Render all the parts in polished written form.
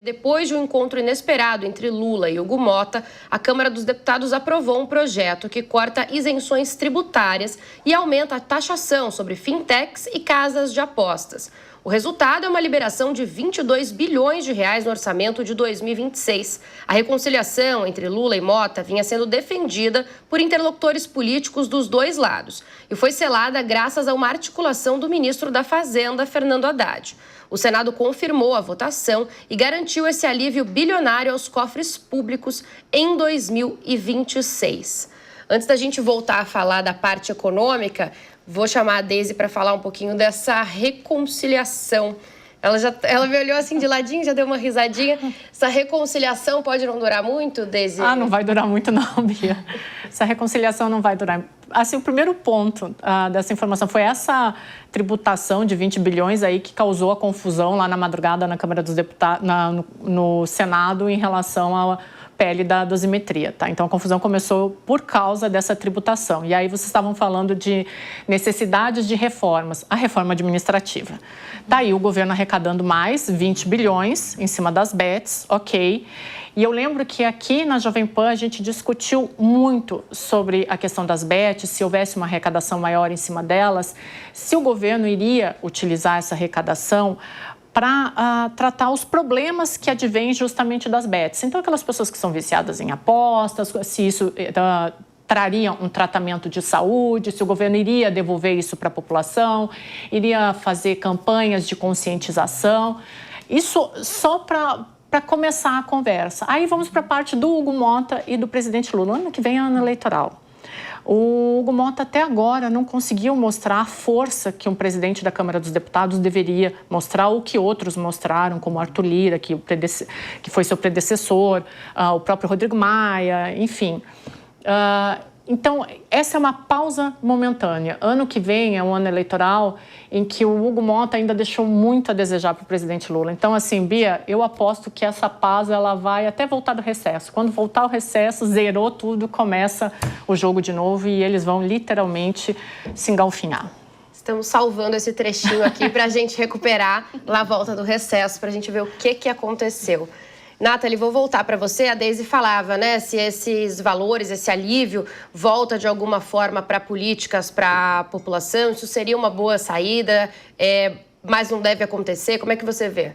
Depois de um encontro inesperado entre Lula e Hugo Motta, a Câmara dos Deputados aprovou um projeto que corta isenções tributárias e aumenta a taxação sobre fintechs e casas de apostas. O resultado é uma liberação de 22 bilhões de reais no orçamento de 2026. A reconciliação entre Lula e Motta vinha sendo defendida por interlocutores políticos dos dois lados e foi selada graças a uma articulação do ministro da Fazenda, Fernando Haddad. O Senado confirmou a votação e garantiu esse alívio bilionário aos cofres públicos em 2026. Antes da gente voltar a falar da parte econômica, vou chamar a Deise para falar um pouquinho dessa reconciliação. Ela me olhou assim de ladinho, já deu uma risadinha. Essa reconciliação pode não durar muito, Deise? Não vai durar muito não, Bia. Essa reconciliação não vai durar. Assim, o primeiro ponto dessa informação foi essa tributação de 20 bilhões aí que causou a confusão lá na madrugada na Câmara dos Deputados, no Senado, em relação à PL da dosimetria, tá? Então, a confusão começou por causa dessa tributação. E aí vocês estavam falando de necessidades de reformas, a reforma administrativa. Tá aí o governo arrecadando mais 20 bilhões em cima das bets, ok. E eu lembro que aqui na Jovem Pan a gente discutiu muito sobre a questão das bets, se houvesse uma arrecadação maior em cima delas, se o governo iria utilizar essa arrecadação para tratar os problemas que advêm justamente das bets. Então, aquelas pessoas que são viciadas em apostas, se isso traria um tratamento de saúde, se o governo iria devolver isso para a população, iria fazer campanhas de conscientização. Isso só para começar a conversa. Aí vamos para a parte do Hugo Motta e do presidente Lula. Ano que vem é ano eleitoral. O Hugo Motta até agora não conseguiu mostrar a força que um presidente da Câmara dos Deputados deveria mostrar, ou que outros mostraram, como Arthur Lira, que foi seu predecessor, o próprio Rodrigo Maia, enfim. Então, essa é uma pausa momentânea. Ano que vem é um ano eleitoral em que o Hugo Motta ainda deixou muito a desejar para o presidente Lula. Então, assim, Bia, eu aposto que essa pausa ela vai até voltar do recesso. Quando voltar o recesso, zerou tudo, começa o jogo de novo e eles vão literalmente se engalfinhar. Estamos salvando esse trechinho aqui para a gente recuperar lá a volta do recesso, para a gente ver o que aconteceu. Nathalie, vou voltar para você. A Deise falava, né, se esses valores, esse alívio volta de alguma forma para políticas, para a população, isso seria uma boa saída, mas não deve acontecer. Como é que você vê?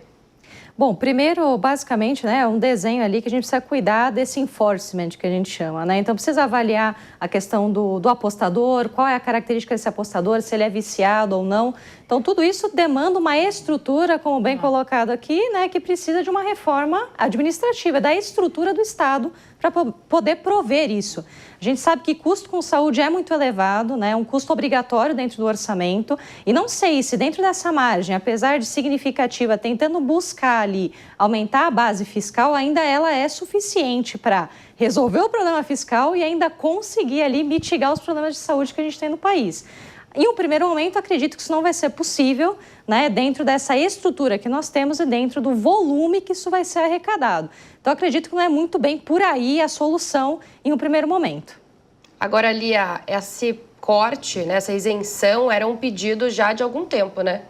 Bom, primeiro, basicamente, né, um desenho ali que a gente precisa cuidar desse enforcement que a gente chama, né? Então, precisa avaliar a questão do apostador, qual é a característica desse apostador, se ele é viciado ou não. Então, tudo isso demanda uma estrutura, como bem colocado aqui, né, que precisa de uma reforma administrativa, da estrutura do Estado para poder prover isso. A gente sabe que custo com saúde é muito elevado, né, um custo obrigatório dentro do orçamento, e não sei se dentro dessa margem, apesar de significativa, tentando buscar ali aumentar a base fiscal, ainda ela é suficiente para resolver o problema fiscal e ainda conseguir ali mitigar os problemas de saúde que a gente tem no país. Em um primeiro momento, acredito que isso não vai ser possível, né, dentro dessa estrutura que nós temos e dentro do volume que isso vai ser arrecadado. Então, acredito que não é muito bem por aí a solução em um primeiro momento. Agora, Lia, esse corte, né, essa isenção, era um pedido já de algum tempo, né?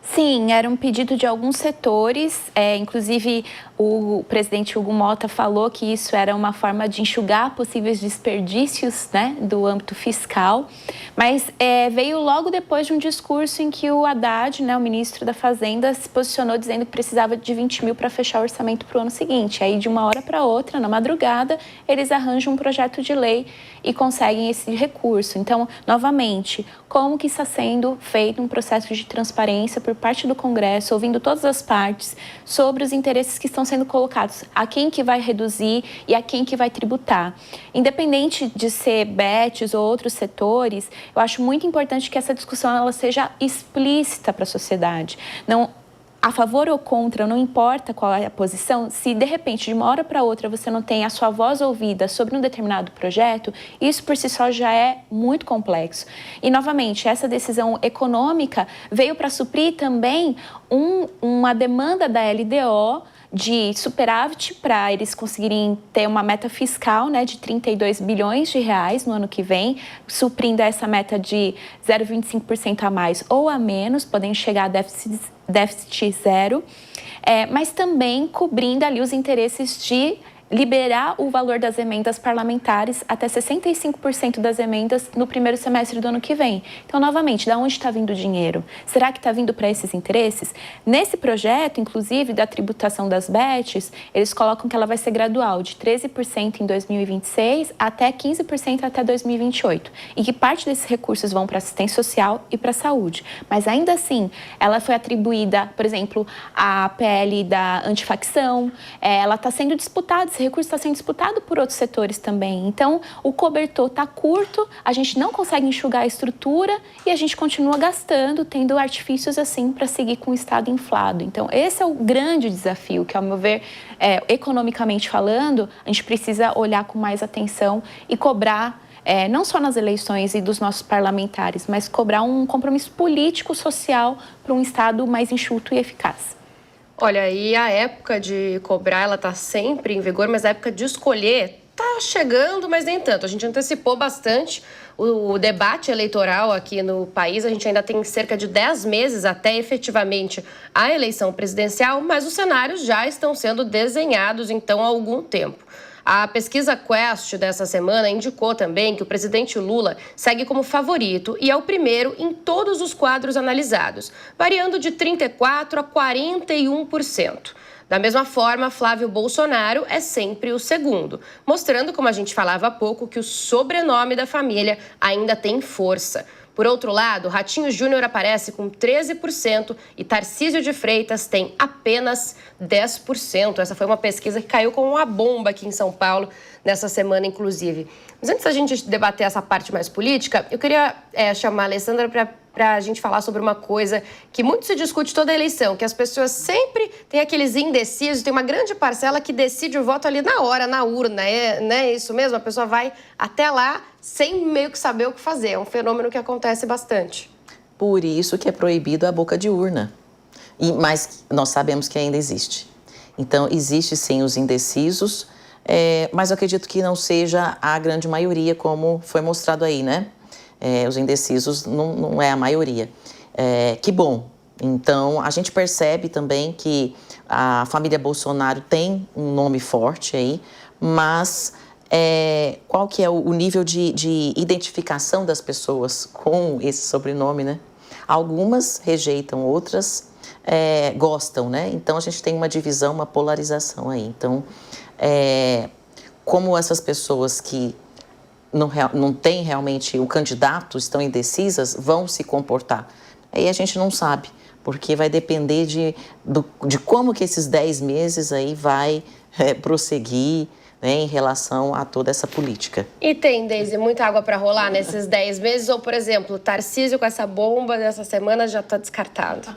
Sim, era um pedido de alguns setores, inclusive o presidente Hugo Motta falou que isso era uma forma de enxugar possíveis desperdícios, né, do âmbito fiscal, mas veio logo depois de um discurso em que o Haddad, né, o ministro da Fazenda, se posicionou dizendo que precisava de 20 mil para fechar o orçamento para o ano seguinte. Aí, de uma hora para outra, na madrugada, eles arranjam um projeto de lei e conseguem esse recurso. Então, novamente, como que está sendo feito um processo de transparência por parte do Congresso, ouvindo todas as partes sobre os interesses que estão sendo colocados, a quem que vai reduzir e a quem que vai tributar. Independente de ser bets ou outros setores, eu acho muito importante que essa discussão ela seja explícita para a sociedade. Não a favor ou contra, não importa qual é a posição, se de repente, de uma hora para outra, você não tem a sua voz ouvida sobre um determinado projeto, isso por si só já é muito complexo. E, novamente, essa decisão econômica veio para suprir também uma demanda da LDO de superávit para eles conseguirem ter uma meta fiscal, né, de 32 bilhões de reais no ano que vem, suprindo essa meta de 0,25% a mais ou a menos, podendo chegar a déficit zero, mas também cobrindo ali os interesses de liberar o valor das emendas parlamentares até 65% das emendas no primeiro semestre do ano que vem. Então, novamente, de onde está vindo o dinheiro? Será que está vindo para esses interesses? Nesse projeto, inclusive, da tributação das bets, eles colocam que ela vai ser gradual, de 13% em 2026 até 15% até 2028. E que parte desses recursos vão para assistência social e para a saúde. Mas, ainda assim, ela foi atribuída, por exemplo, à PL da antifacção, ela está sendo disputada, esse recurso está sendo disputado por outros setores também. Então, o cobertor está curto, a gente não consegue enxugar a estrutura e a gente continua gastando, tendo artifícios assim para seguir com o Estado inflado. Então, esse é o grande desafio que, ao meu ver, economicamente falando, a gente precisa olhar com mais atenção e cobrar, não só nas eleições e dos nossos parlamentares, mas cobrar um compromisso político, social para um Estado mais enxuto e eficaz. Olha, e a época de cobrar, ela tá sempre em vigor, mas a época de escolher tá chegando, mas nem tanto. A gente antecipou bastante o debate eleitoral aqui no país. A gente ainda tem cerca de 10 meses até efetivamente a eleição presidencial, mas os cenários já estão sendo desenhados, então, há algum tempo. A pesquisa Quest dessa semana indicou também que o presidente Lula segue como favorito e é o primeiro em todos os quadros analisados, variando de 34% a 41%. Da mesma forma, Flávio Bolsonaro é sempre o segundo, mostrando, como a gente falava há pouco, que o sobrenome da família ainda tem força. Por outro lado, Ratinho Júnior aparece com 13% e Tarcísio de Freitas tem apenas 10%. Essa foi uma pesquisa que caiu como uma bomba aqui em São Paulo nessa semana, inclusive. Mas antes da gente debater essa parte mais política, eu queria chamar a Alessandra para a gente falar sobre uma coisa que muito se discute toda a eleição, que as pessoas sempre têm aqueles indecisos, tem uma grande parcela que decide o voto ali na hora, na urna, não é isso mesmo? A pessoa vai até lá sem meio que saber o que fazer, é um fenômeno que acontece bastante. Por isso que é proibido a boca de urna, mas nós sabemos que ainda existe. Então, existe sim os indecisos, mas eu acredito que não seja a grande maioria, como foi mostrado aí, né? Os indecisos não é a maioria. Que bom. Então, a gente percebe também que a família Bolsonaro tem um nome forte aí, mas qual que é o nível de identificação das pessoas com esse sobrenome, né? Algumas rejeitam, outras gostam, né? Então, a gente tem uma divisão, uma polarização aí. Então, como essas pessoas que não têm realmente o candidato, estão indecisas, vão se comportar? Aí a gente não sabe, porque vai depender de como que esses 10 meses aí vai prosseguir, né, em relação a toda essa política. E tem, Deise, muita água para rolar nesses 10 meses? Ou, por exemplo, o Tarcísio com essa bomba dessa semana já está descartado?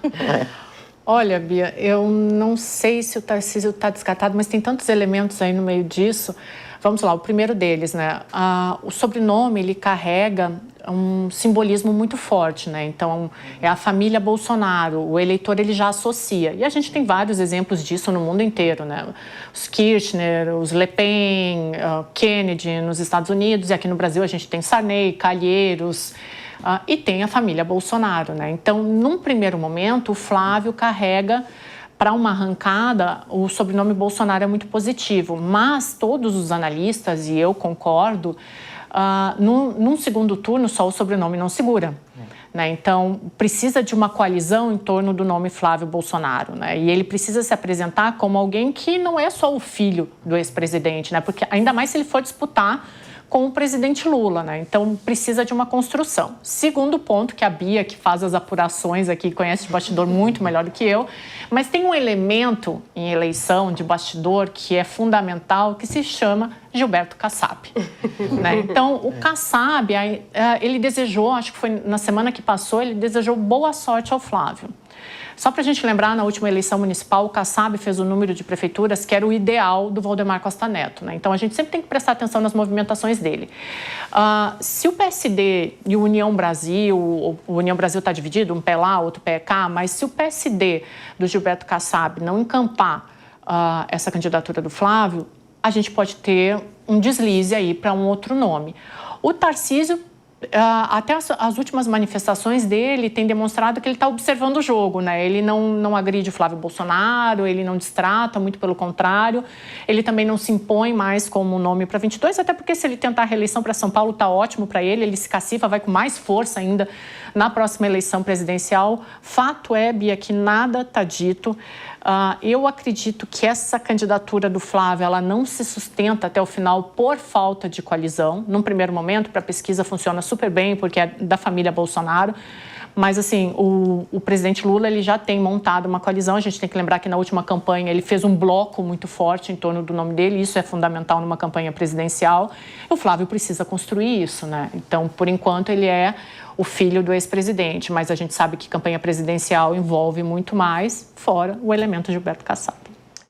Olha, Bia, eu não sei se o Tarcísio está descartado, mas tem tantos elementos aí no meio disso. Vamos lá, o primeiro deles, né? O sobrenome, ele carrega um simbolismo muito forte, né? Então, é a família Bolsonaro, o eleitor, ele já associa. E a gente tem vários exemplos disso no mundo inteiro, né? Os Kirchner, os Le Pen, Kennedy nos Estados Unidos, e aqui no Brasil a gente tem Sarney, Calheiros, e tem a família Bolsonaro, né? Então, num primeiro momento, o Flávio carrega, para uma arrancada, o sobrenome Bolsonaro é muito positivo, mas todos os analistas, e eu concordo, num segundo turno só o sobrenome não segura. Né? Então, precisa de uma coalizão em torno do nome Flávio Bolsonaro. Né? E ele precisa se apresentar como alguém que não é só o filho do ex-presidente, né? Porque ainda mais se ele for disputar com o presidente Lula, né? Então, precisa de uma construção. Segundo ponto, que a Bia, que faz as apurações aqui, conhece de bastidor muito melhor do que eu, mas tem um elemento em eleição de bastidor que é fundamental, que se chama Gilberto Kassab. Né? Então, o Kassab, ele desejou, acho que foi na semana que passou, ele desejou boa sorte ao Flávio. Só para a gente lembrar, na última eleição municipal, o Kassab fez o número de prefeituras que era o ideal do Valdemar Costa Neto. Né? Então, a gente sempre tem que prestar atenção nas movimentações dele. Se o PSD e o União Brasil está dividido, um pé lá, outro pé cá, mas se o PSD do Gilberto Kassab não encampar essa candidatura do Flávio, a gente pode ter um deslize aí para um outro nome. O Tarcísio, até as últimas manifestações dele têm demonstrado que ele está observando o jogo, né? Ele não agride o Flávio Bolsonaro, ele não distrata, muito pelo contrário. Ele também não se impõe mais como nome para 22, até porque se ele tentar a reeleição para São Paulo, está ótimo para ele se cacifa, vai com mais força ainda na próxima eleição presidencial. Fato é, Bia, que nada está dito. Eu acredito que essa candidatura do Flávio, ela não se sustenta até o final por falta de coalizão. Num primeiro momento, para a pesquisa funciona super bem, porque é da família Bolsonaro. Mas, assim, o presidente Lula, ele já tem montado uma coalizão. A gente tem que lembrar que na última campanha ele fez um bloco muito forte em torno do nome dele. Isso é fundamental numa campanha presidencial. E o Flávio precisa construir isso, né? Então, por enquanto, ele é o filho do ex-presidente. Mas a gente sabe que campanha presidencial envolve muito mais, fora o elemento Gilberto Kassab.